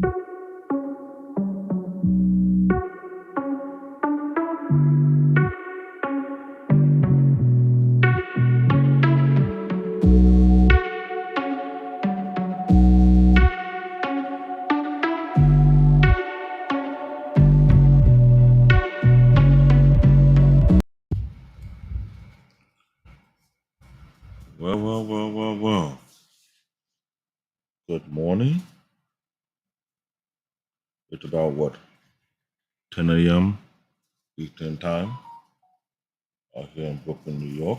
Well. Good morning. It's about what, 10 a.m. Eastern Time out here in Brooklyn, New York.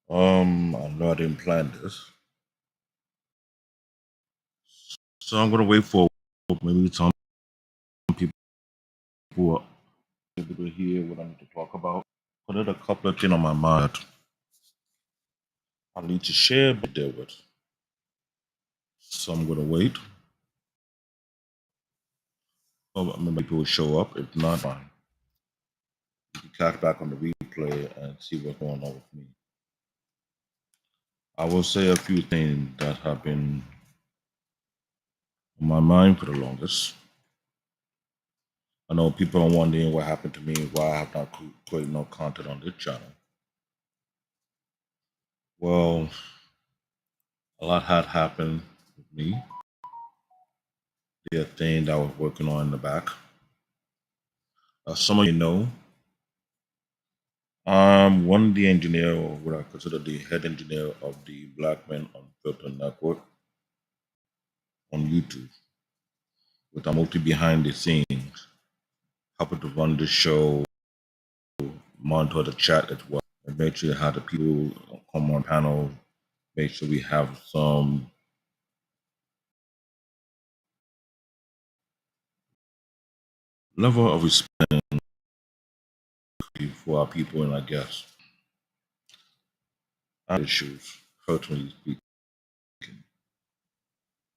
I know I didn't plan this, so I'm gonna wait for maybe some people who are able to hear what I need to talk about. But there's a couple of things on my mind I need to share, but deal with. So I'm gonna wait. Maybe people will show up. If not, fine. You can catch back on the replay and see what's going on with me. I will say a few things that have been on my mind for the longest. I know people are wondering what happened to me, why I have not created no content on this channel. Well, a lot had happened with me. There are things I was working on in the back. Some of you know, I'm one of the engineer, or what I consider the head engineer of the Black Men Unfiltered Network on YouTube, with I'm mostly behind the scenes, helping to run the show, monitor the chat as well, and make sure how the people come on panel, make sure we have some level of respect for our people and our guests. Issues, personally speaking,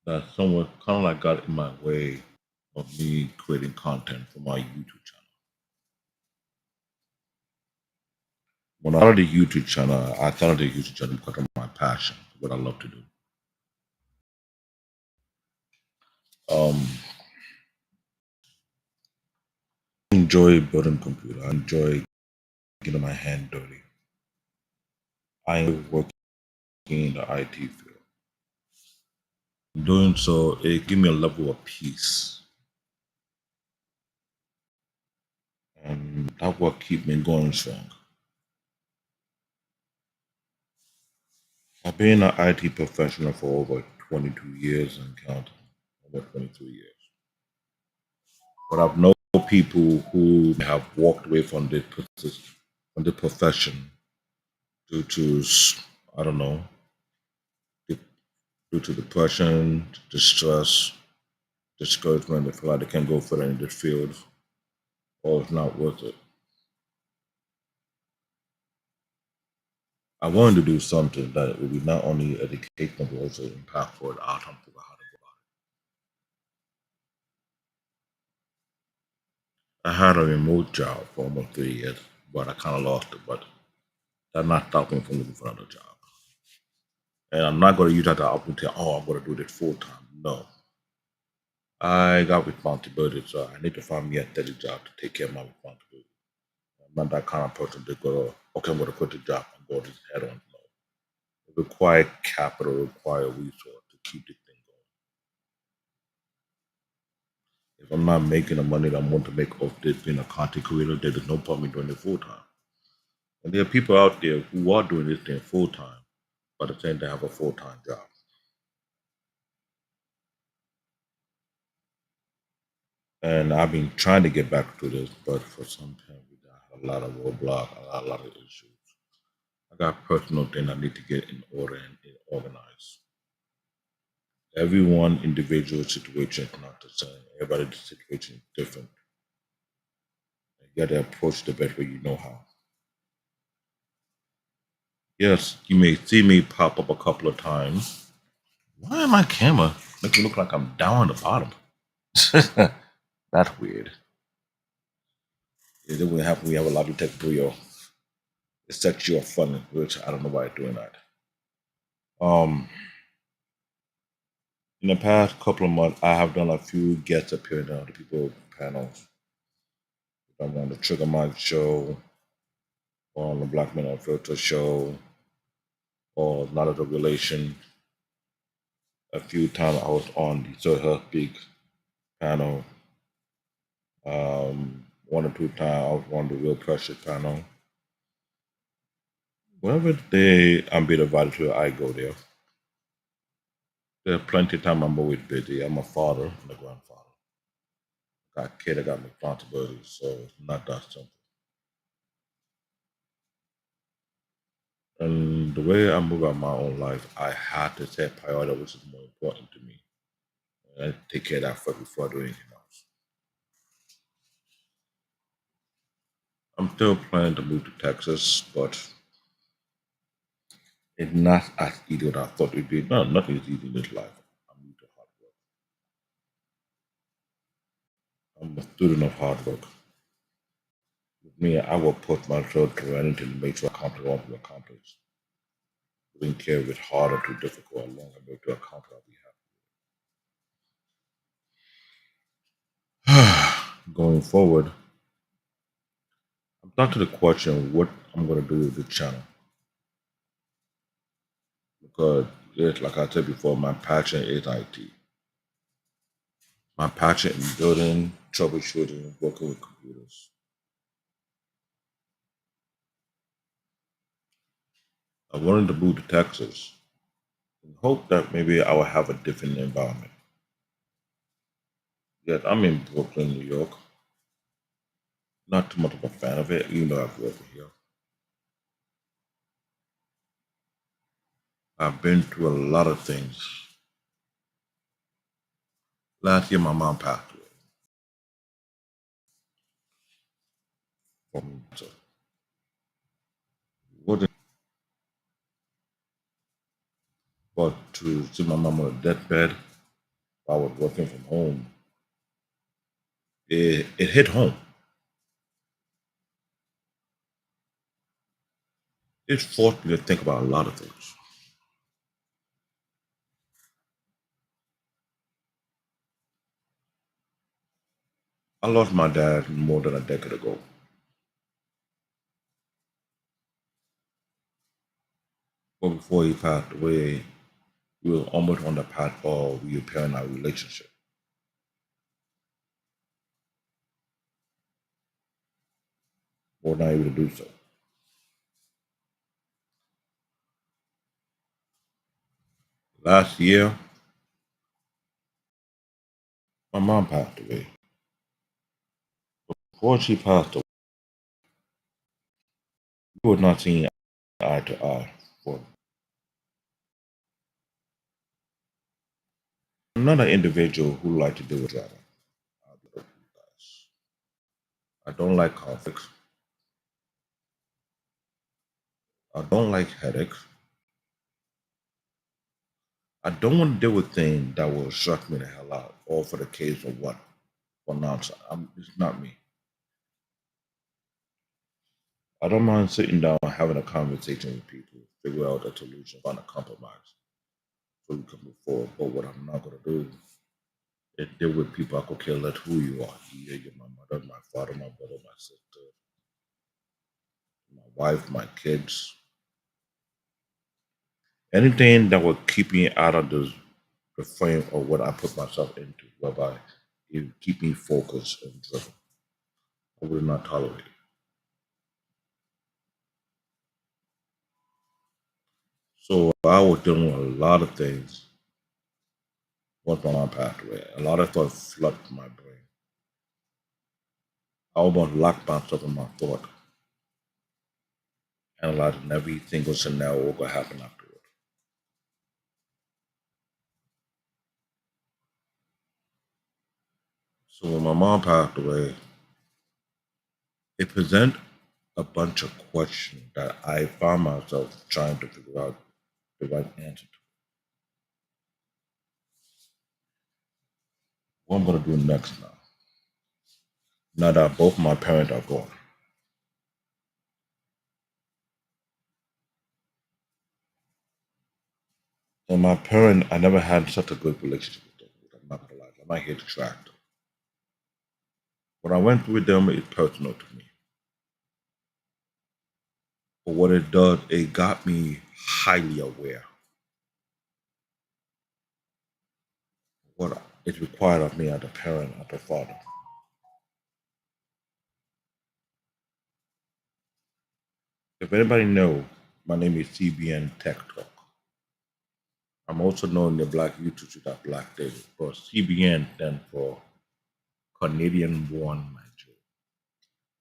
that somewhat kind of like got in my way of me creating content for my YouTube channel. When I started the YouTube channel, I started the YouTube channel because of my passion, what I love to do. Um, I enjoy building computer. I enjoy getting my hand dirty. I enjoy working in the IT field. In doing so, it gives me a level of peace. And that what keep me going strong. I've been an IT professional for over 22 years and counting, over 23 years. But I've known people who have walked away from the profession due to, I don't know, due to depression, distress, discouragement. They feel like they can't go further in this field, or it's not worth it. I wanted to do something that would be not only educational but also impactful and outcome for how to go about it. I had a remote job for almost 3 years, but I kind of lost it. But that not stopped me from looking for another job. And I'm not going to use that opportunity. Oh, I'm going to do this full time. No, I got responsibility, so I need to find me a steady job to take care of my responsibility. I'm not that kind of person to go, okay, I'm going to quit the job and go this head on. No, it requires capital, require resource to keep this thing going. If I'm not making the money that I want to make off this being a content creator, there is no point in doing it full time. And there are people out there who are doing this thing full time, but at the same time have a full time job. And I've been trying to get back to this, but for some time we got a lot of roadblock, a lot of issues. I got personal things I need to get in order and organized. Everyone individual situation is not the same. Everybody's situation is different. You got to approach the best way you know how. Yes, you may see me pop up a couple of times. Why my camera make me look like I'm down at the bottom? That's weird. It would happen. We have a lot of technical, it sets you off fun, which I don't know why it's doing that. Um, In the past couple of months, I have done a few guest appearances on the people panels. I'm on the Trigger Mike show, or on the Black Men on Filter show, or Knowledge of Relation. A few times I was on the Sir Her Speak panel. One or two times I was on the Real Precious panel. Whenever day I'm being invited to, I go there. There's plenty of time I'm always busy. I'm a father and a grandfather. Got a kid, I got responsibilities, so it's not that simple. And the way I move out my own life, I have to set priority which is more important to me. And I take care of that first before I do anything else. I'm still planning to move to Texas, but it's not as easy as I thought it'd be. No, nothing is easy in this life. I'm used to hard work. I'm a student of hard work. With me, I will put myself through anything to make sure I accomplish what I want to accomplish. Wouldn't care if it's hard or too difficult, as long as I'm able to accomplish, I'll be happy. Going forward, I'm back to the question what I'm going to do with the channel. Because, yes, like I said before, my passion is IT. My passion in building, troubleshooting, working with computers. I wanted to move to Texas and hope that maybe I will have a different environment. Yet I'm in Brooklyn, New York. Not too much of a fan of it, even though I grew up here. I've been through a lot of things. Last year, my mom passed away from cancer. Wasn't but to see my mom on a deathbed, I was working from home. It hit home. It forced me to think about a lot of things. I lost my dad more than a decade ago. But before he passed away, we were almost on the path of repairing our relationship. We're not able to do so. Last year, my mom passed away. Before she passed away, we were not seeing eye to eye. For another individual who liked to deal with drama. I don't like conflicts. I don't like headaches. I don't want to deal with things that will stress me the hell out, all for the case of what? For nonsense. It's not me. I don't mind sitting down and having a conversation with people, figure out a solution, find a compromise so we can move forward. But what I'm not going to do is deal with people I could care less who you are. You're my mother, my father, my brother, my sister, my wife, my kids. Anything that will keep me out of the frame of what I put myself into, whereby it keep me focused and driven. I will not tolerate it. So I was dealing with a lot of things once my mom passed away. A lot of thoughts flooded my brain. I almost locked myself in my thought, analyzing every single scenario what could happen afterward. So when my mom passed away, it presented a bunch of questions that I found myself trying to figure out the right answer to. What I'm gonna do next now. Now that both my parents are gone. And my parent, I never had such a good relationship with them. I'm not gonna lie. I'm not here to track them. What I went through with them is personal to me. But what it does, it got me highly aware of what is required of me as a parent, as a father. If anybody know, my name is CBN Tech Talk. I'm also known in the Black YouTube street as Black David, but CBN stands for Canadian Born Nigeria.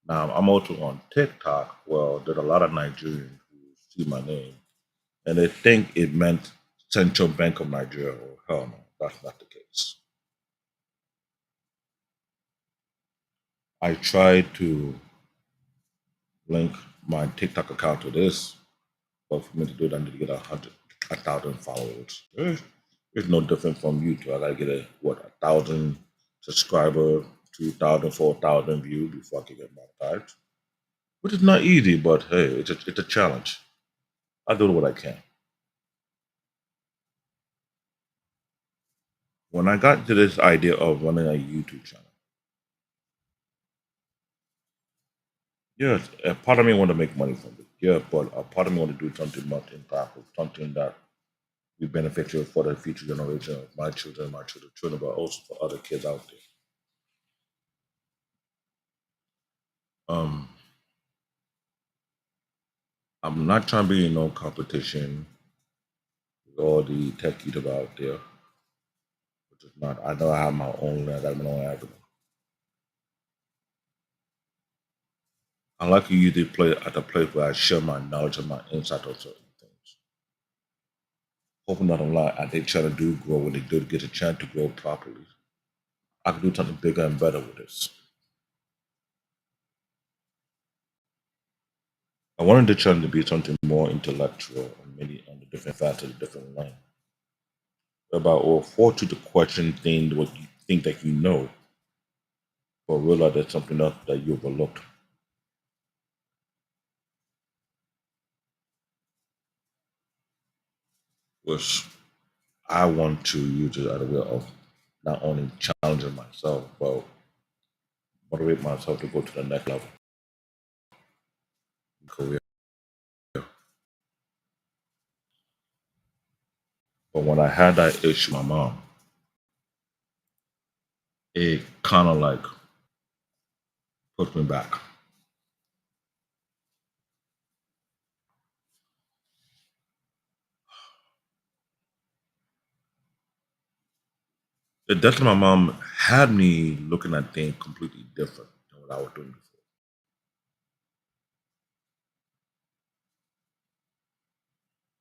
Now, I'm also on TikTok. Well, there's a lot of Nigerians who see my name and they think it meant Central Bank of Nigeria. Or hell no, that's not the case. I tried to link my TikTok account to this, but for me to do it, I need to get 1,000 followers. It's no different from YouTube. I gotta get 1,000 subscribers, 2,000, 4,000 views before I can get monetized, which is not easy, but hey, it's a challenge. I do what I can. When I got to this idea of running a YouTube channel, yes, a part of me want to make money from it. Yeah, but a part of me want to do something much impactful, something that will be beneficial for the future generation of my children, but also for other kids out there. Um, I'm not trying to be in no competition with all the tech YouTubers out there, which is not. I know I have my own. I got my own avenue. I like to use this play at a place where I share my knowledge and my insight on certain things. Hoping not a lot as they try to do grow when they do get a chance to grow properly. I can do something bigger and better with this. I wanted the channel to be something more intellectual and maybe on the different facets, different lane. About or force you to question things what you think that you know, or realize there's something else that you overlooked. Which I want to use it as a way of not only challenging myself, but motivate myself to go to the next level in career. But when I had that issue with my mom, it kind of like put me back. The death of my mom had me looking at things completely different than what I was doing before.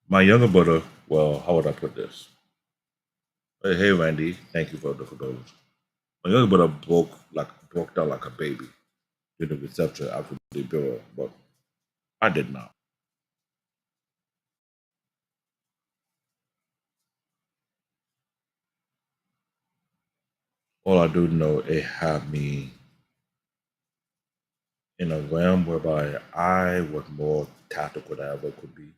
My younger brother, well, how would I put this? Hey, Randy, thank you for the condolence. My younger brother broke down like a baby during the reception after the burial, but I did not. All I do know, it had me in a realm whereby I was more tactical than I ever could be.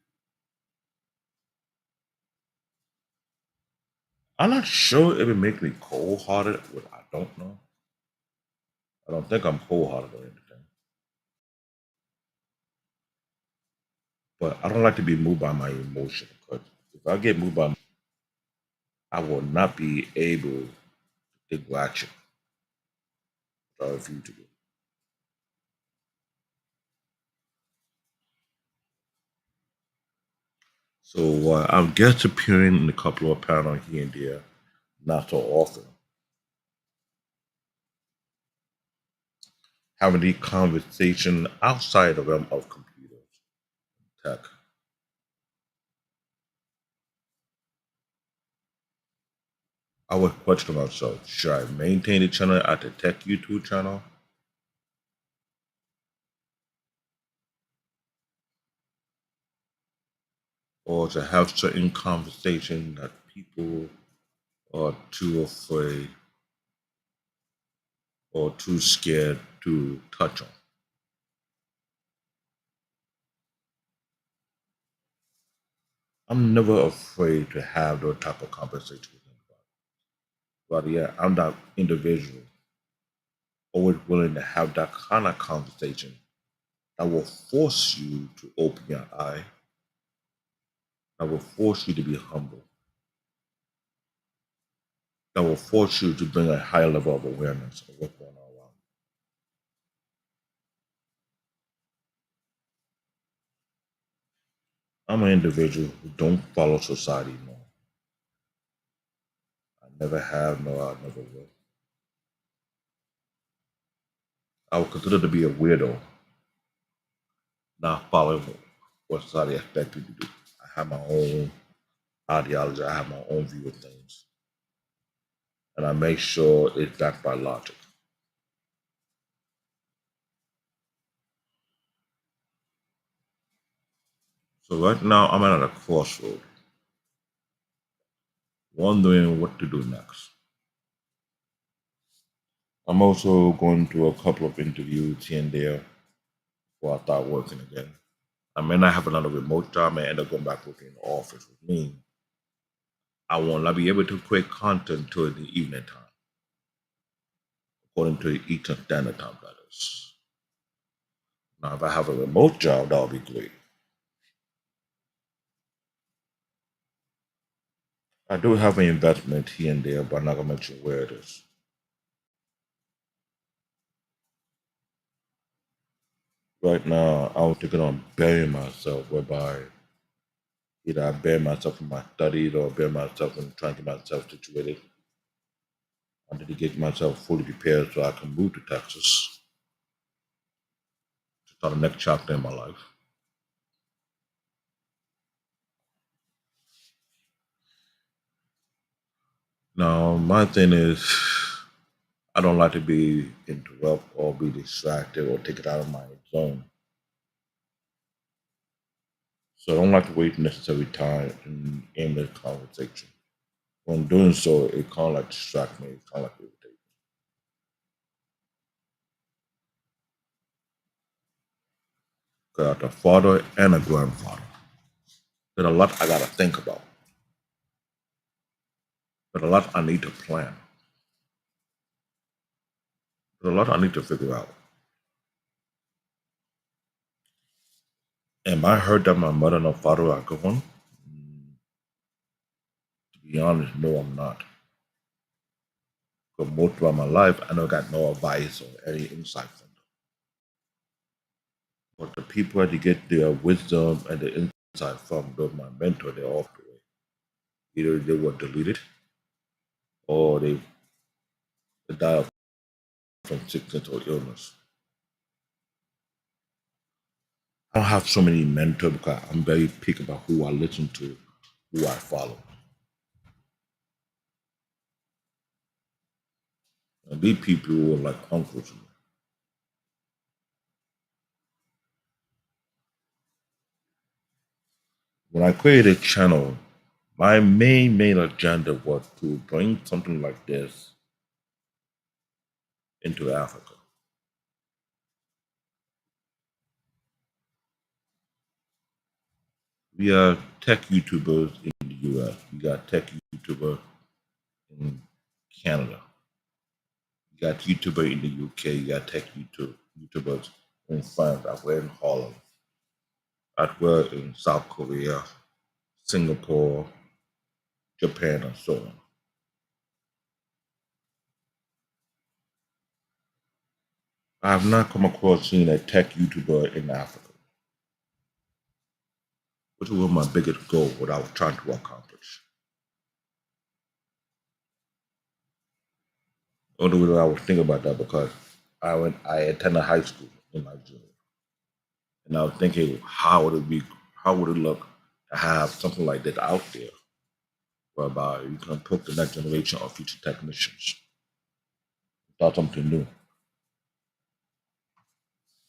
I'm not sure if it makes me cold hearted, which I don't know. I don't think I'm cold hearted or anything. But I don't like to be moved by my emotion because if I get moved by, I will not be able to take action that I refuse to do. So I'm guest appearing in a couple of panels here and there, not so often. Having the conversation outside the realm of computers, tech. I would question myself, should I maintain the channel at the tech YouTube channel? Or to have certain conversation that people are too afraid or too scared to touch on? I'm never afraid to have those type of conversations with anybody. But yeah, I'm that individual always willing to have that kind of conversation that will force you to open your eye, that will force you to be humble, that will force you to bring a higher level of awareness of what's going on around you. I'm an individual who don't follow society norm. I never have, no, I never will. I would consider to be a weirdo, not following what society expects me to do. I have my own ideology, I have my own view of things, and I make sure it's backed by logic. So right now, I'm at a crossroad, wondering what to do next. I'm also going through a couple of interviews here and there before I start working again. I may not have another remote job, I may end up going back working in the office, which means I will not be able to create content till the evening time, according to the Eastern Standard Time, that is. Now, if I have a remote job, that would be great. I do have an investment here and there, but I'm not going to mention where it is. Right now, I'm thinking on burying myself, whereby either I bury myself in my studies or bury myself in trying to get myself situated. I need to get myself fully prepared so I can move to Texas to start the next chapter in my life. Now, my thing is, I don't like to be interrupted or be distracted or take it out of my zone. So I don't like to waste necessary time in aimless conversation. When doing so, it kind of like distract me. It kind of like irritate me. Got a father and a grandfather. There's a lot I gotta think about. There's a lot I need to plan. There's a lot I need to figure out. Am I hurt that my mother and father are gone? To be honest, no, I'm not. But most of my life, I never got no advice or any insight from them. But the people that you get their wisdom and the insight from, those my mentor, they're off the way. Either they were deleted or they died from sickness or illness. I don't have so many mentors because I'm very picky about who I listen to, who I follow. And these people were like uncles to me. When I created a channel, my main agenda was to bring something like this into Africa. We are tech YouTubers in the US. We got tech YouTuber in Canada. You got YouTuber in the UK. You got tech YouTubers in France. I were in Holland. I were in South Korea, Singapore, Japan, and so on. I have not come across seeing a tech YouTuber in Africa, which was my biggest goal, what I was trying to accomplish. Only reason I was thinking about that because I attended high school in Nigeria, and I was thinking, how would it look to have something like that out there, whereby you can put the next generation of future technicians, start something new.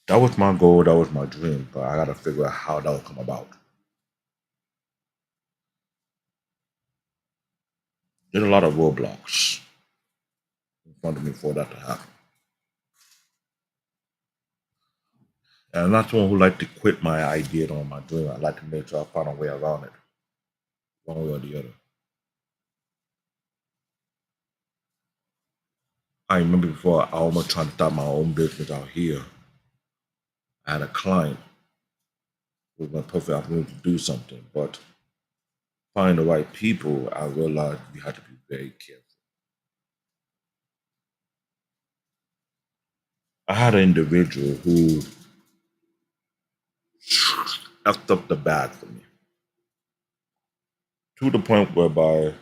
That was my goal, that was my dream, but I gotta figure out how that will come about. There's a lot of roadblocks in front of me for that to happen. And I'm not someone who like to quit my idea or my dream. I like to make sure I find a way around it. one way or the other. I remember before I almost tried to start my own business out here. I had a client who was my perfect opportunity to do something, but finding the right people, I realized we had to be very careful. I had an individual who effed up the bag for me to the point whereby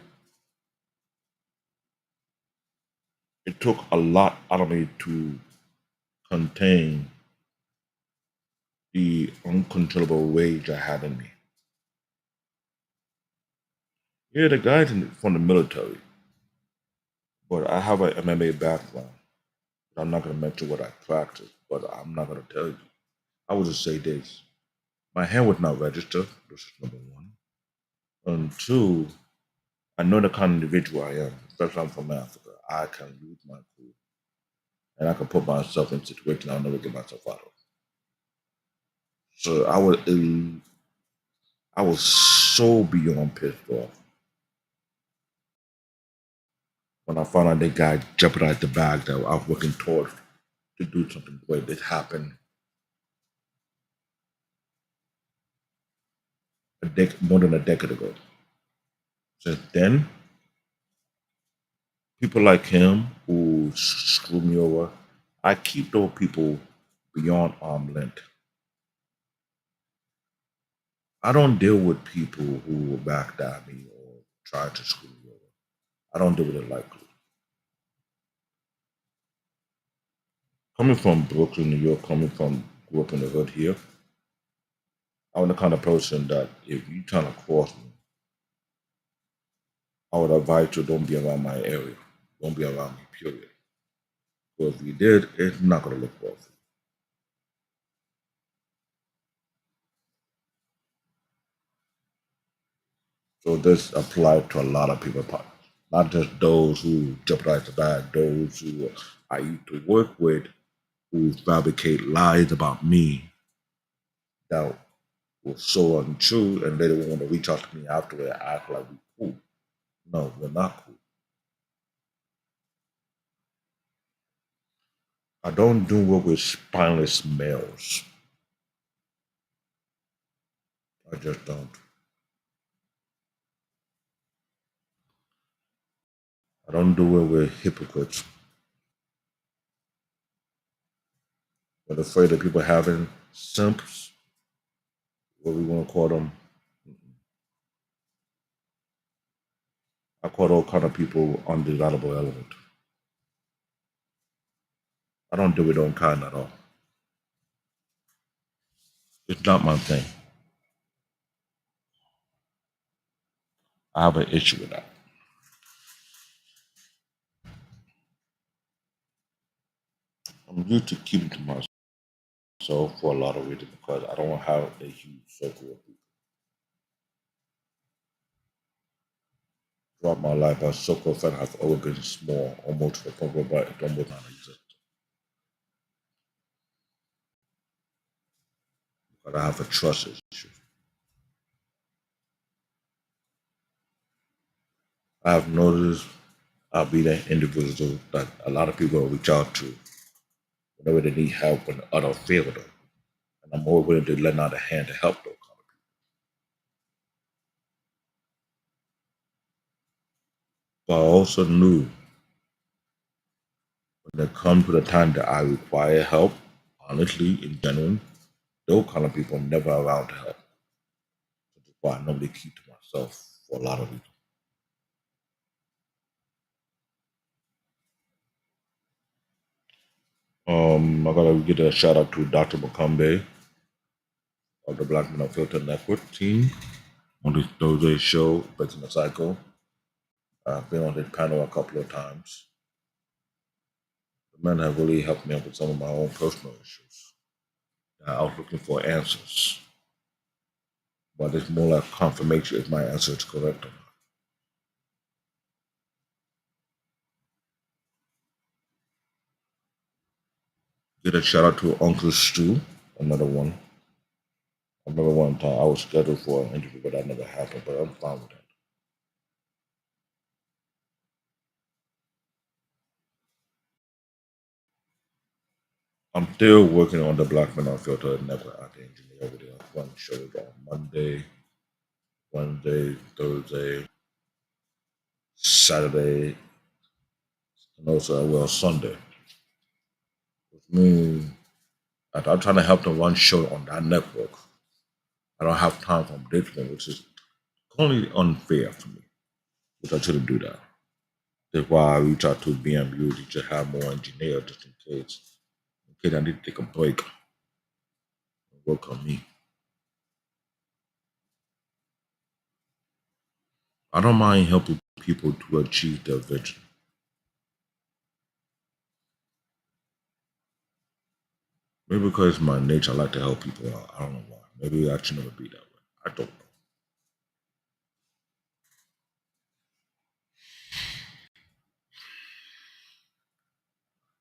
it took a lot out of me to contain the uncontrollable rage I had in me. Yeah, the guy's from the military, but I have an MMA background. I'm not going to mention what I practice, but I'm not going to tell you. I will just say this. My hand was not registered. This is number one. And two, I know the kind of individual I am, especially I'm from Africa. I can lose my cool. And I can put myself in situations I'll never get myself out of. So I was so beyond pissed off when I found out that guy jeopardized the bag that I was working towards to do something great. It happened more than a decade ago. Since then, people like him who screw me over, I keep those people beyond arm length. I don't deal with people who will backstab me or try to screw me over. I don't deal with it lightly. Coming from Brooklyn, New York, grew up in the hood here, I'm the kind of person that if you trying to cross me, I would advise you don't be around my area. Don't be around me, period. Because if you did, it's not going to look well for you. So this applied to a lot of people, not just those who jeopardize the bag, those who I used to work with who fabricate lies about me that were so untrue, and they don't want to reach out to me afterward and act like we cool. No, we're not cool. I don't do work with spineless males. I just don't. I don't do it with hypocrites. But afraid of people having simps, what we want to call them. I call all kind of people undesirable element. I don't do it on kind at all. It's not my thing. I have an issue with that. I'm used to keeping to myself for a lot of reasons because I don't have a huge circle of people. Throughout my life, my circle of friends have always been small, almost to the point where it almost non-existent. But I have a trust issue. I have noticed I'll be that individual that a lot of people will reach out to whenever they need help when others fail them. And I'm more willing to lend out a hand to help those kind of people. But I also knew when it comes to the time that I require help, honestly, in genuine, those kind of people are never around to help. Which is why I normally keep to myself for a lot of reasons. I gotta give a shout out to Dr. Makambe of the Black Men Filter Network team on this Thursday show, Breaking the Cycle. I've been on his panel a couple of times. The men have really helped me out with some of my own personal issues. I was looking for answers, but it's more like confirmation if my answer is correct or not. Get a shout out to Uncle Stu, another one. I remember one time I was scheduled for an interview, but that never happened, but I'm fine with that. I'm still working on the Black Man Unfiltered Network at the engineer over there. One show on Monday, Wednesday, Thursday, Saturday, and also Sunday. Which means that I'm trying to help them run show on that network. I don't have time for this one, which is only unfair for me, which I shouldn't do that. That's why I reach out to BMU to just have more engineers just in case I need to take a break and work on me. I don't mind helping people to achieve their vision. Maybe because it's my nature, I like to help people out. I don't know why. Maybe I should never be that way. I don't know.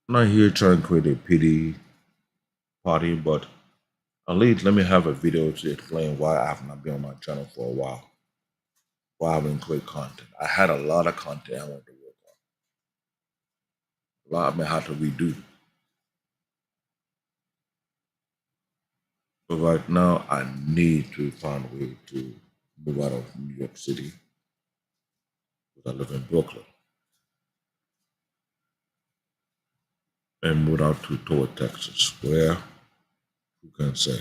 I'm not here trying to create a pity party, but at least let me have a video to explain why I have not been on my channel for a while. Why I haven't created content. I had a lot of content I wanted to work on. A lot of me had to redo. But right now, I need to find a way to move out of New York City because I live in Brooklyn and move out to toward Texas, where who can say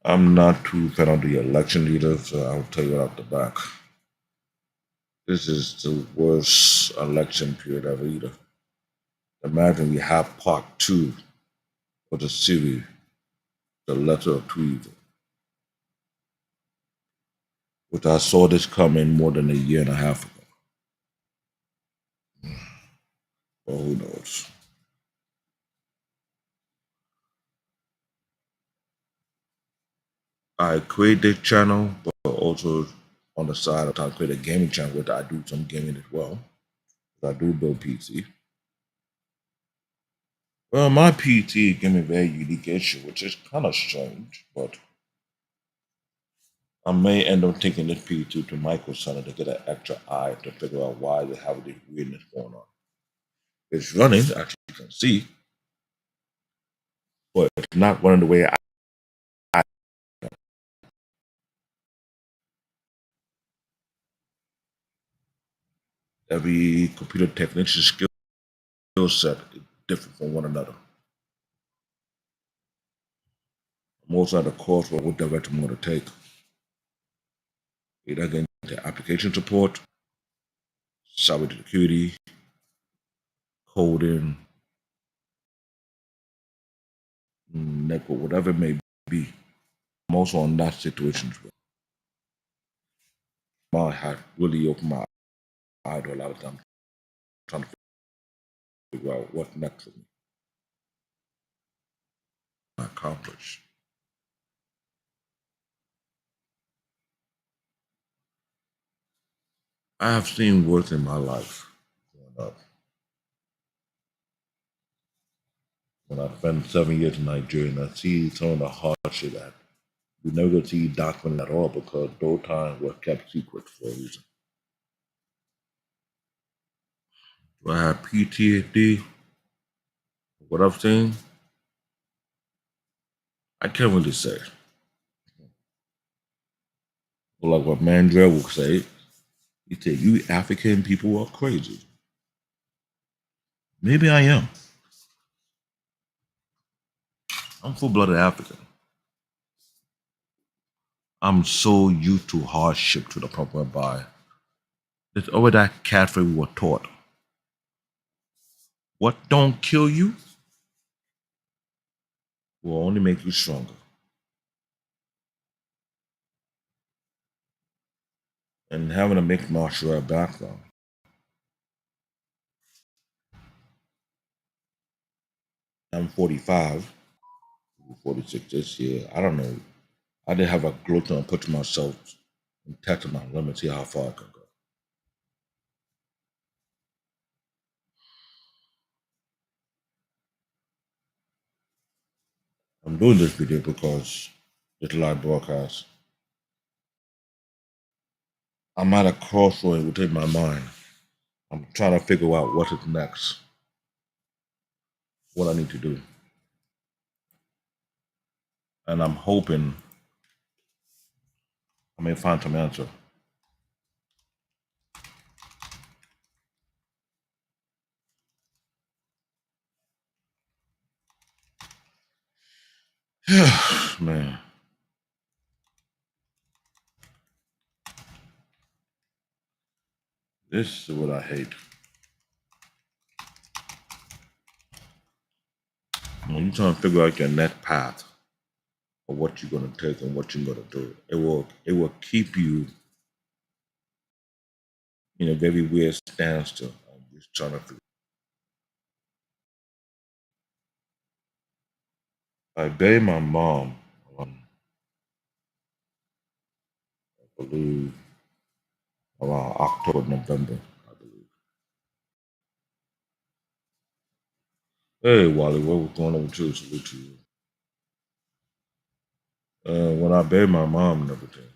I'm not too fan of the election either, so I'll tell you right off the back. This is the worst election period ever either. Imagine we have part two of the series, The Letter of Two Evil, which I saw this coming more than a year and a half ago. Well, who knows? I create this channel, but also on the side, I create a gaming channel where I do some gaming as well. I do build PC. Well, my PT gave me a very unique issue, which is kind of strange, but I may end up taking this PT to Micro Center to get an extra eye to figure out why they have this weirdness going on. It's running, as you can see, but it's not running the way I every computer technician skill set is different from one another. Most of the course for what direction I'm going to take. Either get into application support, cybersecurity, coding, network, whatever it may be. I'm also on that situation. My had really opened my eye to a lot of times trying to figure out what's next for me to accomplish. I have seen worse in my life growing up. When I spent 7 years in Nigeria and I see some of the hardship that we never see documented at all because those times were kept secret for a reason. Do I have PTSD? What I've seen? I can't really say. But like what Mandrell will say, he said, you African people are crazy. Maybe I am. I'm full-blooded African. I'm so used to hardship to the point whereby it's over that cafe we were taught. What don't kill you will only make you stronger. And having a mixed martial art background, I'm 45, 46 this year. I don't know. I didn't have a growth and put to myself and test my limits, see how far I can go. I'm doing this video because it's a live broadcast. I'm at a crossroad within my mind. I'm trying to figure out what is next, what I need to do. And I'm hoping I may find some answer. Man, this is what I hate. When you're trying to figure out your next path of what you're gonna take and what you're gonna do, it will keep you in a very weird standstill. I'm just trying to figure. I buried my mom, I believe, around October, November, I believe. Hey, Wally, what was going on with you? Salute to you. When I buried my mom and everything,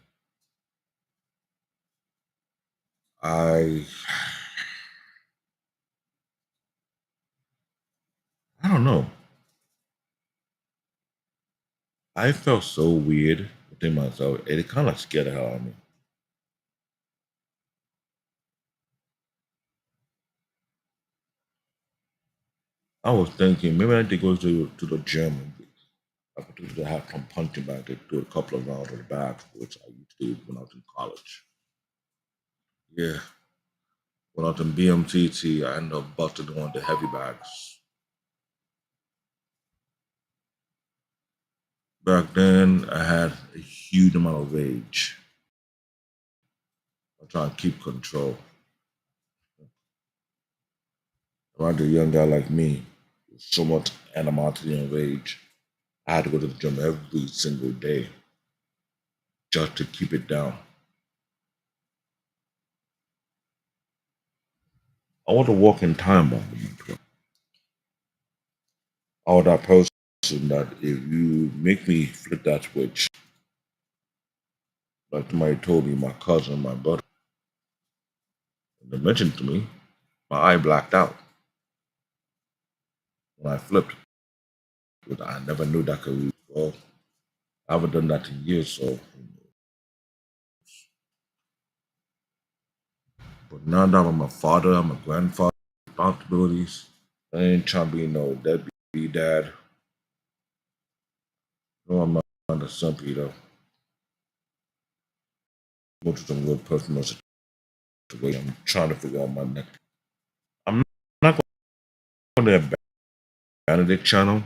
I, I don't know. I felt so weird within myself. It kind of scared the hell out of me. I was thinking maybe I need to go to the gym and I could have some punching bag to do a couple of rounds of the back, which I used to do when I was in college. Yeah, when I was in BMTT, I ended up busting one of the heavy bags. Back then, I had a huge amount of rage. I try to keep control. Around a young guy like me, with so much animosity and rage, I had to go to the gym every single day just to keep it down. I was a walking time bomb. I was that person that if you make me flip that switch, like somebody told me, my cousin, my brother, they mentioned to me, my eye blacked out when I flipped. But I never knew that could. Well, I haven't done that in years, so. But now that I'm a father, I'm a grandfather, responsibilities. I ain't trying to be no deadbeat dad. No, I'm not a son, Peter. Go to some real personal situation. I'm trying to figure out my next. I'm not going to Benedict channel.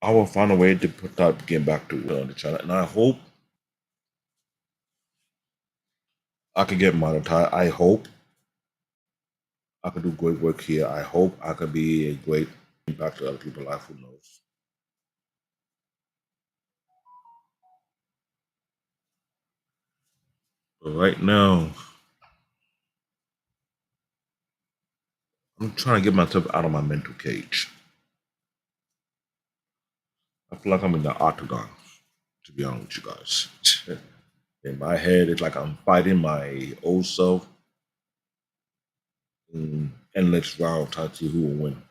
I will find a way to put that game back to on the channel, and I hope I can get monetized. I hope I can do great work here. I hope I can be a great impact to other people's life. Who knows? But right now, I'm trying to get myself out of my mental cage. I feel like I'm in the octagon, to be honest with you guys. In my head, it's like I'm fighting my old self in endless round trying to see who will win.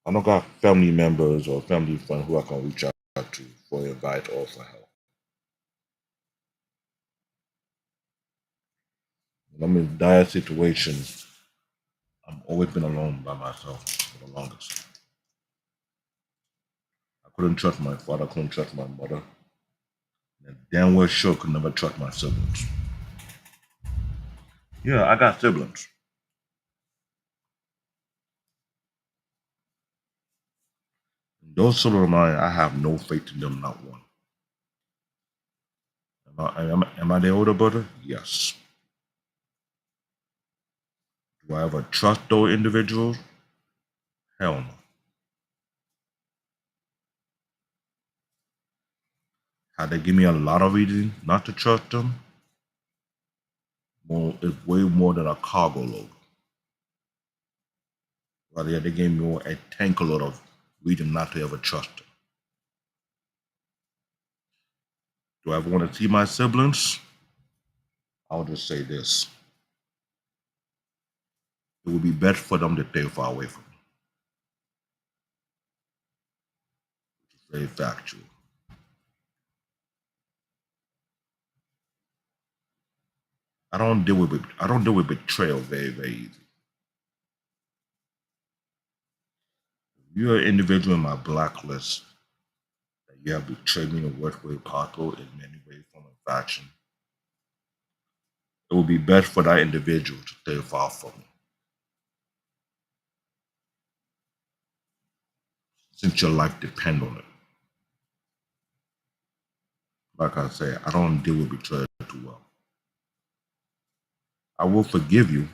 I don't got family members or family friends who I can reach out to for advice or for help. When I'm in dire situations, I've always been alone by myself for the longest. I couldn't trust my father, I couldn't trust my mother. And damn well sure could never trust my siblings. Yeah, I got siblings. Those children of mine, I have no faith in them, not one. Am I the older brother? Yes. Do I ever trust those individuals? Hell no. Had they give me a lot of reason not to trust them, more, it's way more than a cargo load. Well, yeah, they gave me a tank a lot of reason not to ever trust her. Do I ever want to see my siblings? I'll just say this. It would be best for them to stay far away from me. It's very factual. I don't deal with betrayal very, very easy. If you're an individual in my blacklist that you have betrayed me in the worst way possible in many ways, form, and fashion, it would be best for that individual to stay far from me. Since your life depends on it. Like I say, I don't deal with betrayal too well. I will forgive you,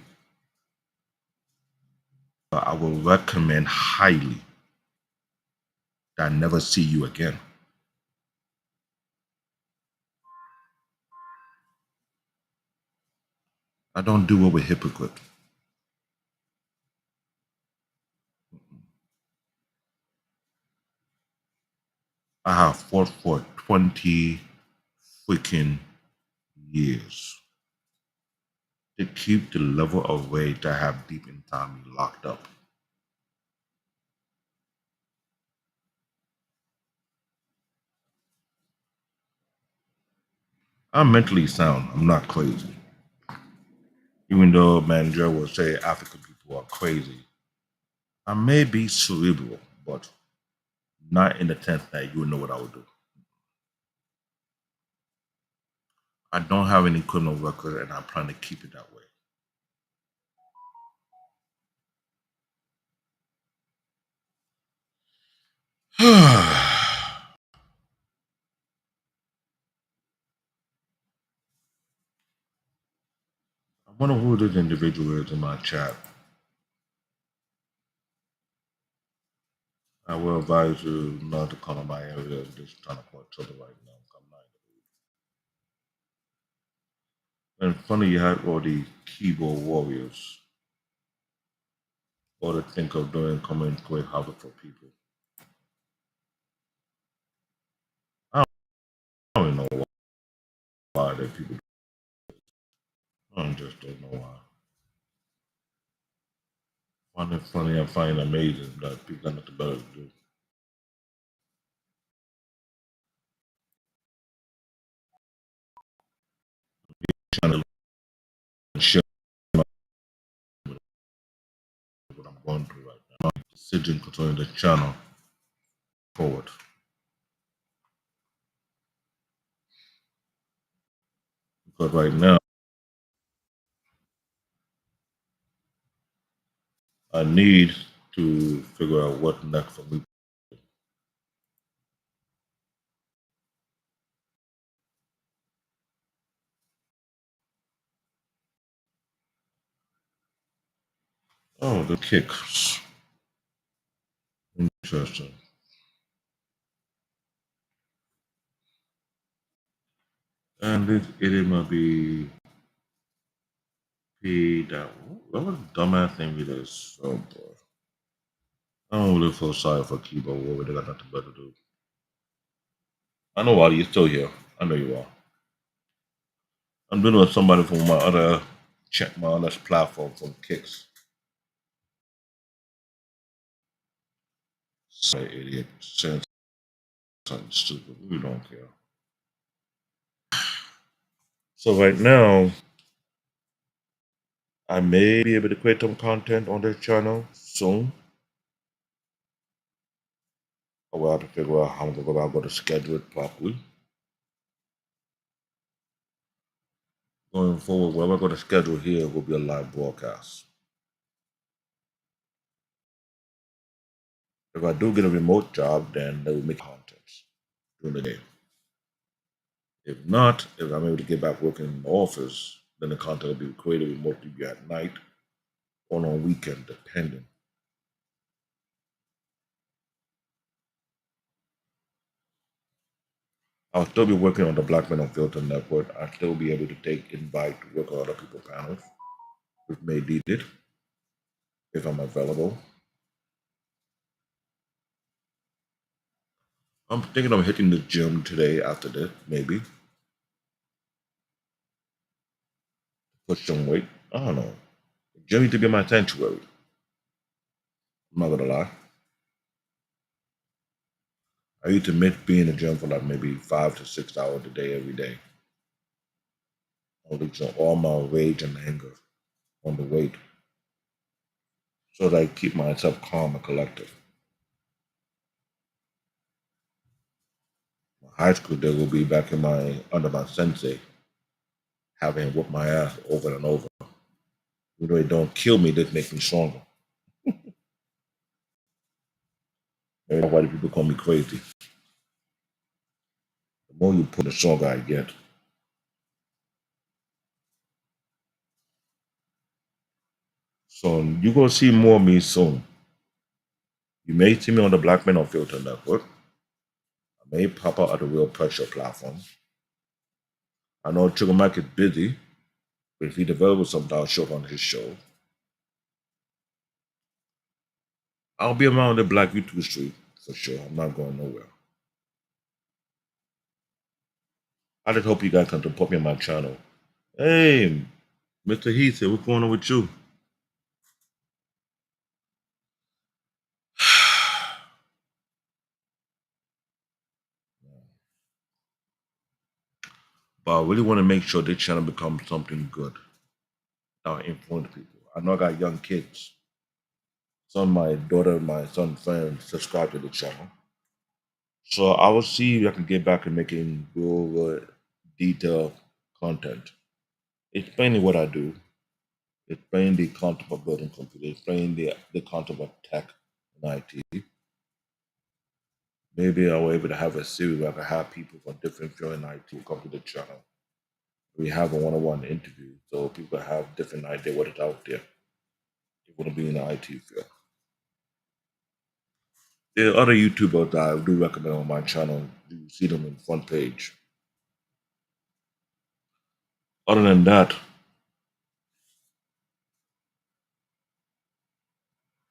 but I will recommend highly that I never see you again. I don't do it with hypocrite. I have fought for 20 freaking years to keep the level of rage I have deep inside me locked up. I'm mentally sound. I'm not crazy. Even though manager will say African people are crazy, I may be cerebral, but not in the sense that you know what I would do. I don't have any criminal record, and I plan to keep it that way. I wonder who this individual is in my chat. I will advise you not to come to my area this time of trouble right now. I'm not. And funny, you had all the keyboard warriors, all to think of doing come and create havoc for people. I don't even know why that people. I just don't know why. I find it funny. I find it amazing that people got nothing better to do. Trying to share what I'm going through right now. Decision controlling the channel forward. Because right now, I need to figure out what next for me. Oh, the kicks. Interesting. And this idiot might be paid that. What was the dumbass thing with this? Oh boy. I don't really feel sorry for keyboard warrior. They got nothing better to do. I know why you're still here. I know you are. I'm dealing with somebody from my other check my other platform from Kicks. Say idiot saying something stupid. We don't care. So right now, I may be able to create some content on this channel soon. I will have to figure out how I'm going to schedule it properly. Going forward, what we're going to schedule here will be a live broadcast. If I do get a remote job, then they will make content during the day. If not, if I'm able to get back working in the office, then the content will be created remotely be at night or on weekend, depending. I'll still be working on the Black Men Unfiltered Network. I'll still be able to take invite to work on other people's panels, if may need it, if I'm available. I'm thinking of hitting the gym today after this, maybe push some weight. I don't know. The gym need to be my sanctuary. I'm not gonna lie. I used to miss being in the gym for like maybe 5 to 6 hours a day every day. Unleashing all my rage and anger on the weight so that I keep myself calm and collected. My high school day will be back in my under my sensei, having whooped my ass over and over. Even though it don't kill me, this makes me stronger. Maybe that's why the people call me crazy. The more you put, the stronger I get. So you're gonna see more of me soon. You may see me on the Black Men on Filter Network. I may pop out at the Real Pressure platform. I know Sugar Mike is busy, but if he's available sometime, I'll show up on his show. I'll be around the Black YouTube street for sure. I'm not going nowhere. I just hope you guys can support me on my channel. Hey, Mr. Heath, what's going on with you? But I really want to make sure this channel becomes something good that will influence people. I know I got young kids. Some of my daughter and my son friends subscribe to the channel. So I will see if I can get back and making real detailed content. Explaining what I do, explaining the concept of building computers, explaining the concept of tech and IT. Maybe I will able to have a series where I can have people from different fields in IT come to the channel. We have a one-on-one interview so people have different idea what is out there. They want to be in the IT field. There are other YouTubers that I do recommend on my channel. You see them in front page. Other than that,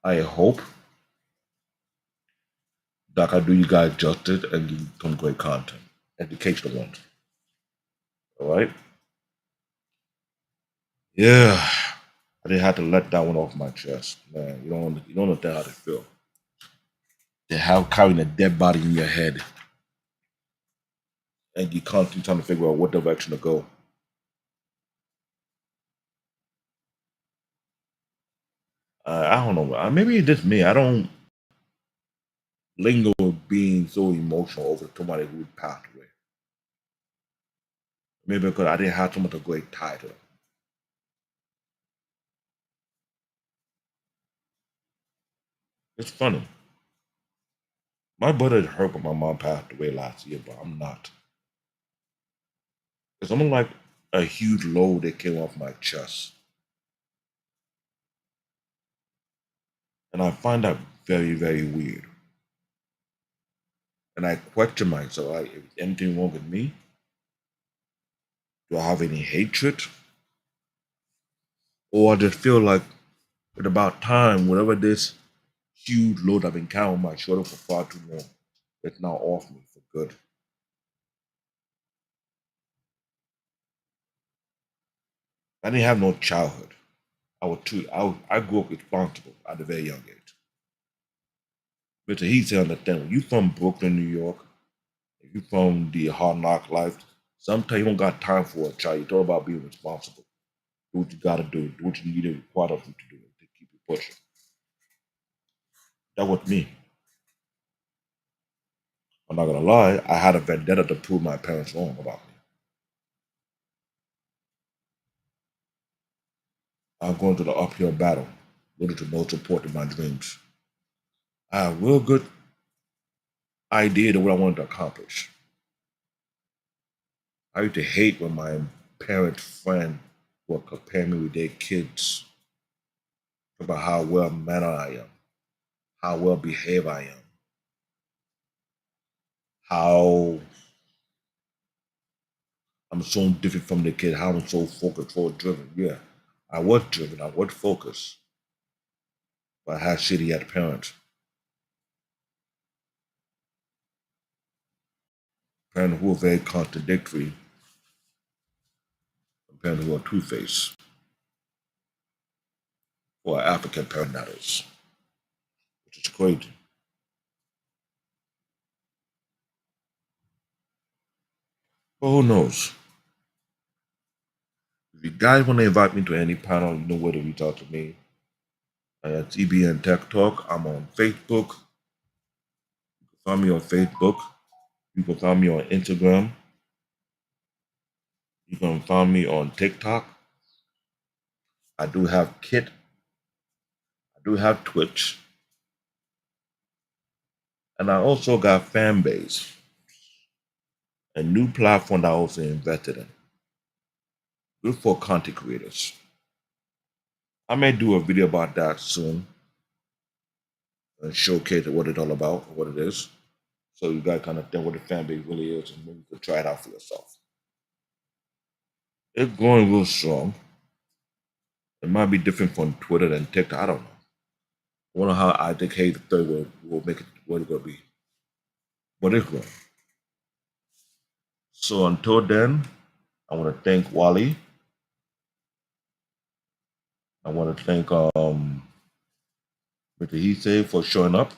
I hope that I do you guys justice and give you some great content, educational ones. All right? Yeah, I didn't have to let that one off my chest, man. You don't understand how to feel. To have carrying a dead body in your head, and you constantly trying to figure out what direction to go. I don't know. Maybe it's just me. I don't linger with being so emotional over somebody who passed away. Maybe because I didn't have so much a great title. It's funny. My brother is hurt when my mom passed away last year, but I'm not. It's almost like a huge load that came off my chest. And I find that very, very weird. And I question myself, like, is anything wrong with me? Do I have any hatred? Or I just feel like it's about time, whatever this huge load I've been carrying on my shoulder for far too long, it's now off me for good. I didn't have no childhood. I grew up responsible at a very young age. Mr. Heath understand when you from Brooklyn, New York, if you from the hard knock life, sometimes you don't got time for a child. It's all about being responsible. Do what you gotta do what you need to require of you to do to keep you pushing. That was me. I'm not gonna lie, I had a vendetta to prove my parents wrong about me. I'm going through the uphill battle, little to no support in my dreams. I have a real good idea of what I wanted to accomplish. I used to hate when my parents' friend would compare me with their kids about how well mannered I am, how well behaved I am, how I'm so different from the kid, how I'm so focused, so driven. Yeah, I was driven, I was focused, but I had shitty ass parents. and who are very contradictory, and who are two-faced, or African parent that is, which is crazy. But who knows? If you guys want to invite me to any panel, you know where to reach out to me. At CBN Tech Talk. I'm on Facebook. Find me on Facebook. You can find me on Instagram. You can find me on TikTok. I do have Kit. I do have Twitch. And I also got Fanbase, a new platform that I also invested in. Good for content creators. I may do a video about that soon and showcase what it's all about, what it is. So you guys kind of think what the Fanbase really is and maybe you can try it out for yourself. It's going real strong. It might be different from Twitter and TikTok. I don't know. I wonder how I think Hey the Third will make it what it's gonna be. But it's going. So until then, I want to thank Wally. I want to thank Mr. Heath for showing up.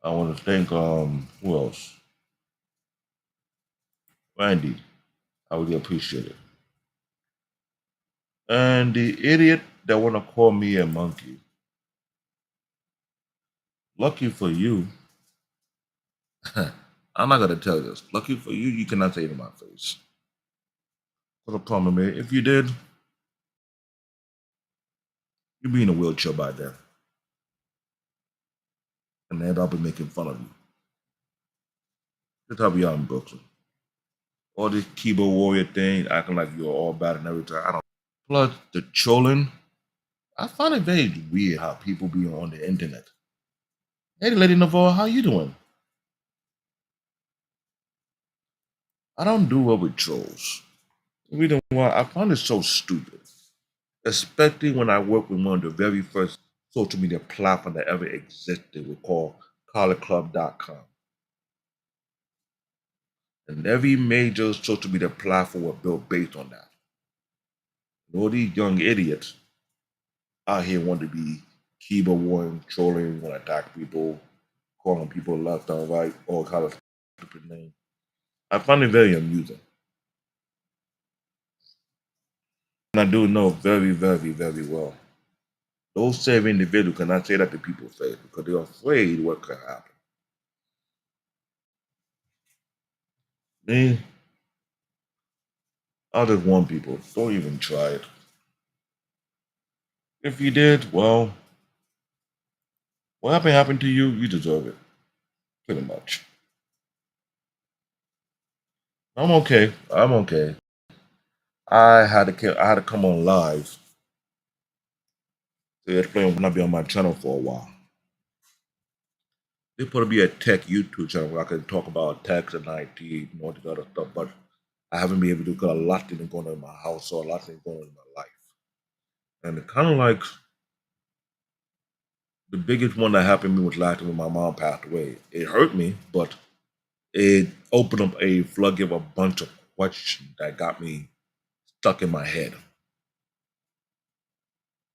I want to thank who else? Randy. I really appreciate it. And the idiot that wanna call me a monkey. Lucky for you. I'm not gonna tell you this. Lucky for you, you cannot say it in my face. What the problem is, if you did, you'd be in a wheelchair by then. And then I'll be making fun of you. That's how we are in Brooklyn. All this keyboard warrior thing, acting like you're all bad and everything. I don't. Plus the trolling. I find it very weird how people be on the internet. Hey, Lady Navarre, how you doing? I don't do well with trolls. The reason why I find it so stupid, especially when I work with one of the very first social media platform that ever existed, we call collarclub.com. And every major social media platform was built based on that. And all these young idiots out here want to be keyboard warring, trolling, want to attack people, calling people left and right, all kind of stupid names. I find it very amusing. And I do know very, very, very well. Those same individuals cannot say that to people's face because they're afraid what could happen. Me, I just warn people, don't even try it. If you did, well, what happened to you, you deserve it. Pretty much. I'm okay. I'm okay. I had to come on live to explain when I be on my channel for a while. There's supposed to be a tech YouTube channel where I can talk about tech and IT and all this other stuff, but I haven't been able to because a lot things going on in my house or a lot things going on in my life. And it kind of like the biggest one that happened to me was last time when my mom passed away. It hurt me, but it opened up a floodgate of a bunch of questions that got me stuck in my head,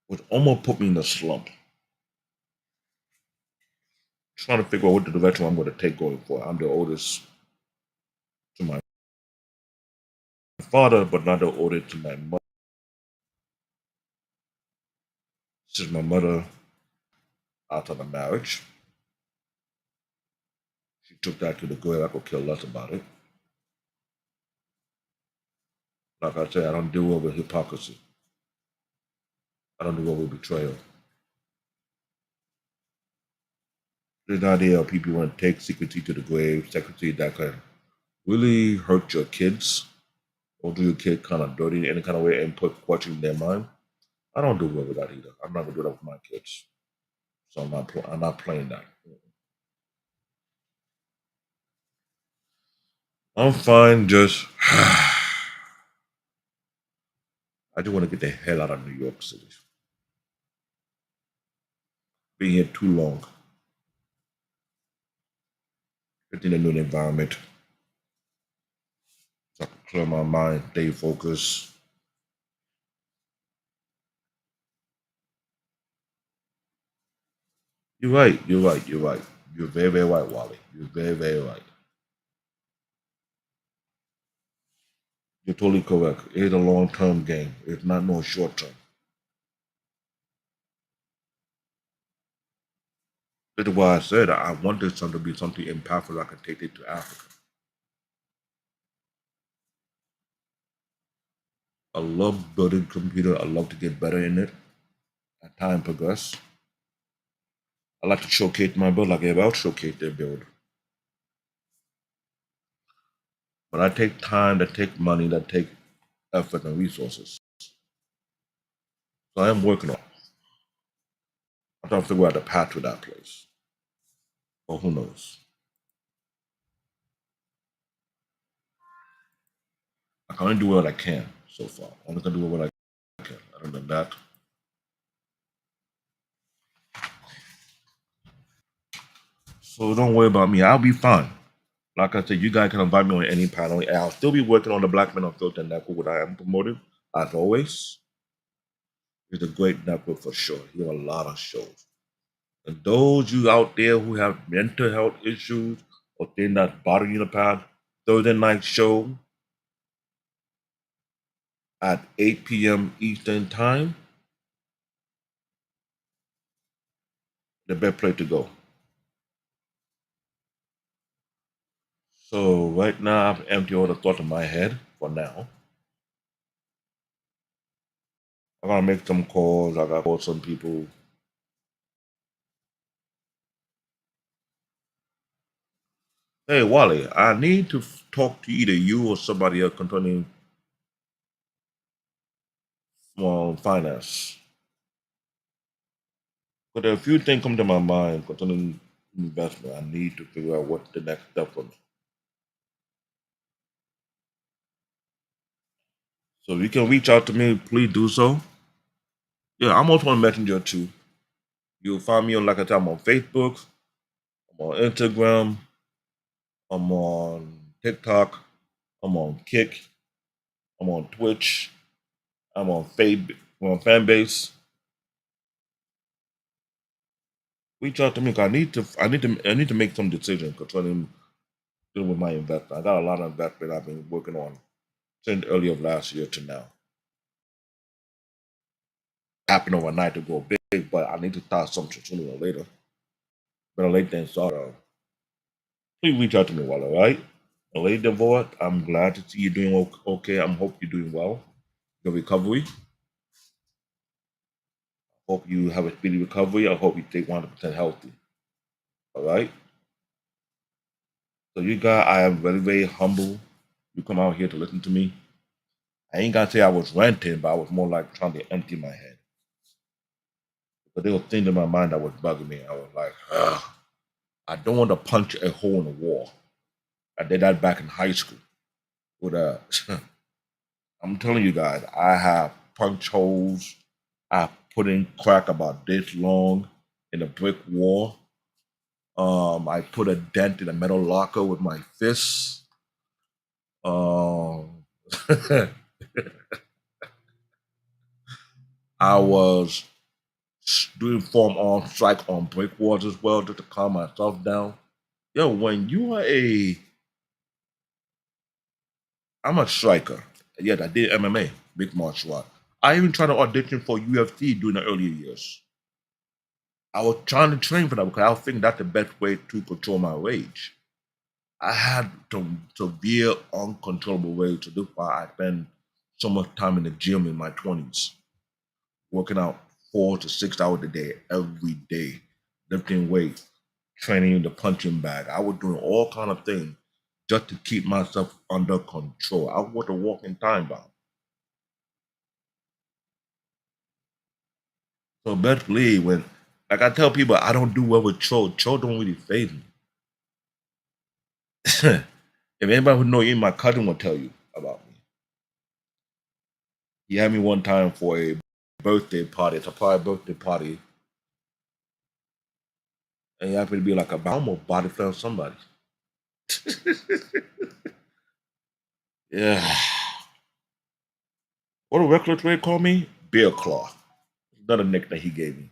which almost put me in a slump. Trying to figure out what the direction I'm going to take going forward. I'm the oldest to my father, but not the oldest to my mother. Since my mother out of the marriage, she took that to the grave. I could care less about it. Like I said, I don't deal well with hypocrisy. I don't deal well with betrayal. There's an idea of people want to take secrecy to the grave, secrecy that can really hurt your kids or do your kid kind of dirty in any kind of way and put questions in their mind. I don't do well with that either. I'm not gonna do that with my kids. So I'm not playing that. I'm fine, just I just want to get the hell out of New York City. Being here too long. Getting a new environment. So I can clear my mind, stay focused. You're right. You're right. You're right. You're very, very right, Wally. You're very, very right. You're totally correct. It's a long term game. It's not no short term. That's why I said I wanted something to be something impactful I could take it to Africa. I love building computer. I love to get better in it as time progress. I like to showcase my build like everybody else showcase their build. But I take time, that take money, that take effort and resources. So I am working on it. I'm trying to figure out the path to that place. Or who knows? I can only do what I can so far. I only can do what I can. Other than that, so don't worry about me. I'll be fine. Like I said, you guys can invite me on any panel, and I'll still be working on the Black Men on Filter Network, what I am promoting, as always. It's a great network for sure. You have a lot of shows. And those you out there who have mental health issues or things that's bothering you in the past, Thursday night show at 8 p.m. Eastern Time, the best place to go. So right now, I've emptied all the thoughts in my head for now. I'm gonna make some calls. I gotta call some people. Hey, Wally, I need to talk to either you or somebody else concerning finance. But there are a few things come to my mind concerning investment. I need to figure out what the next step was. So if you can reach out to me, please do so. Yeah, I'm also on Messenger too. You'll find me on, like I said, I'm on Facebook, I'm on Instagram, I'm on TikTok, I'm on Kick, I'm on Twitch, I'm on Fanbase. Reach out to me 'cause I need to make some decisions concerning dealing with my investment. I got a lot of investment I've been working on since early of last year to now. Happen overnight to go big, but I need to start something sooner or later. Better late than sorry. Please reach out to me, Wall, all right? Lady Devoit, I'm glad to see you doing okay. I hope you're doing well. Your recovery. Hope you have a speedy recovery. I hope you stay 100% healthy. All right? So you guys, I am very, very humble. You come out here to listen to me. I ain't gonna say I was ranting, but I was more like trying to empty my head. But there were things in my mind that was bugging me. I was like, ugh, I don't want to punch a hole in the wall. I did that back in high school. With I'm telling you guys, I have punched holes. I put in crack about this long in a brick wall. I put a dent in a metal locker with my fists. Um, I was doing form on strike on brick walls as well just to calm myself down. Yo, when you are I'm a striker. Yeah, I did MMA, big martial art. I even tried to audition for UFC during the earlier years. I was trying to train for that because I think that's the best way to control my rage. I had some severe, uncontrollable rage, so that's why I spend so much time in the gym in my 20s, working out 4 to 6 hours a day, every day, lifting weights, training in the punching bag. I was doing all kind of things just to keep myself under control. I was a walking time bomb. So best believe when, like I tell people, I don't do well with chores. Chores don't really phase me. If anybody who know you, my cousin will tell you about me. He had me one time for a birthday party. It's a private birthday party. And you happen to be like a bomb or body slam somebody. Yeah. What do Reckless Ray call me? Bear Claw. Another nickname he gave me.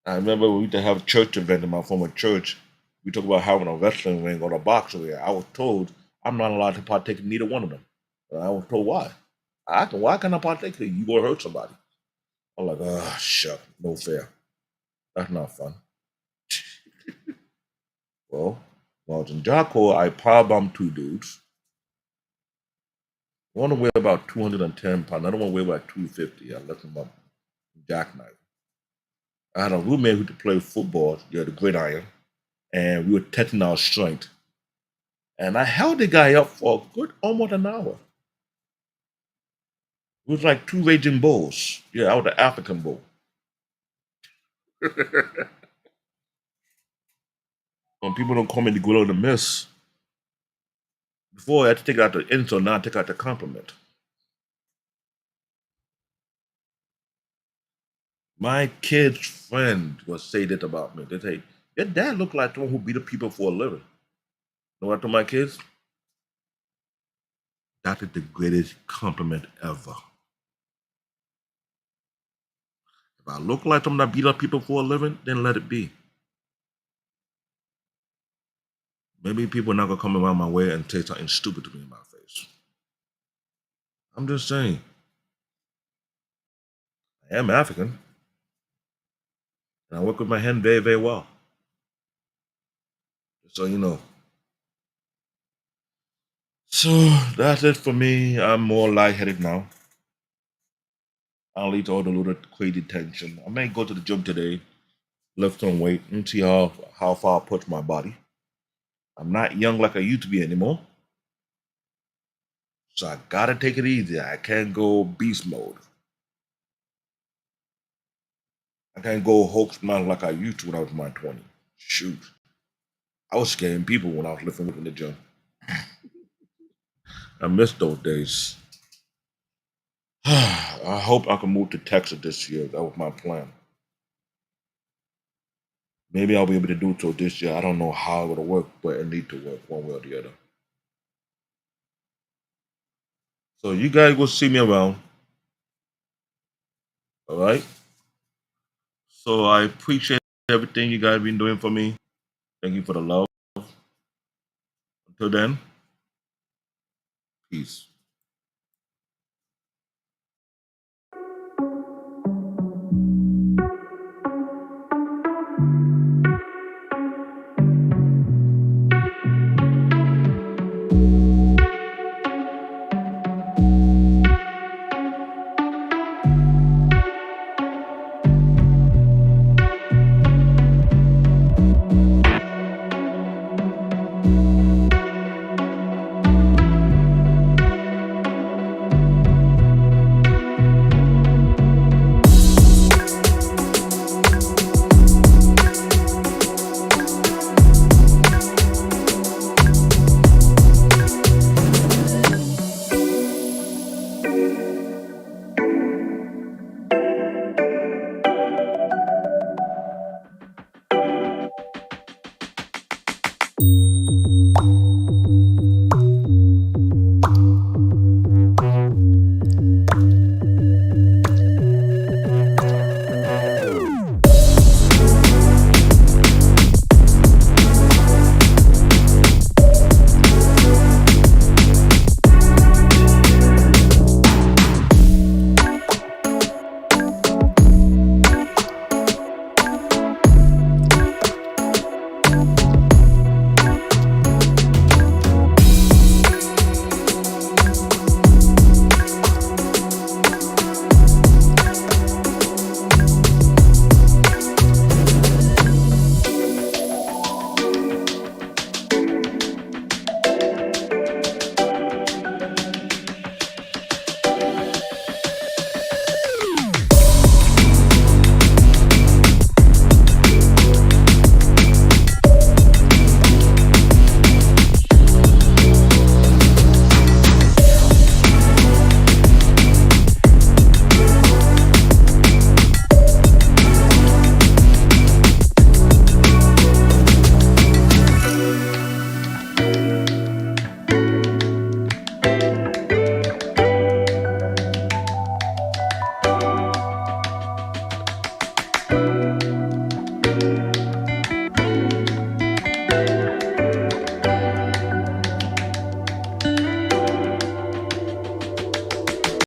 I remember we used to have a church event in my former church. We talked about having a wrestling ring or a boxing ring. I was told I'm not allowed to partake in neither one of them. And I was told why. Why can't I partake in it? You gonna hurt somebody. I'm like, ah, shut, no fair. That's not fun. Well, when I was in Jocko, I powerbombed two dudes. One weighed about 210 pounds, another one weighed about 250. I left him up jackknife. I had a roommate who could play football, the gridiron, and we were testing our strength. And I held the guy up for a good almost an hour. It was like two raging bulls. Yeah, I was the African bull. When people don't call me the gorilla of the mist, before I had to take out the insult, now I take out the compliment. My kid's friend will say that about me. They say, your dad look like someone who beat up people for a living. You know what I told my kids? That is the greatest compliment ever. If I look like someone that beat up people for a living, then let it be. Maybe people are not gonna come around my way and say something stupid to me in my face. I'm just saying, I am African, and I work with my hand very, very well. So you know. So that's it for me. I'm more lightheaded now. I'll eat all the little crazy tension. I may go to the gym today, lift some weight, and see how far I push my body. I'm not young like I used to be anymore. So I gotta take it easy. I can't go beast mode. I can't go Hulk smash like I used to when I was in my 20s. Shoot. I was scaring people when I was lifting weights in the gym. I miss those days. I hope I can move to Texas this year. That was my plan. Maybe I'll be able to do so this year. I don't know how it'll work, but it needs to work one way or the other. So you guys will see me around. All right. So I appreciate everything you guys been doing for me. Thank you for the love. Until then, peace.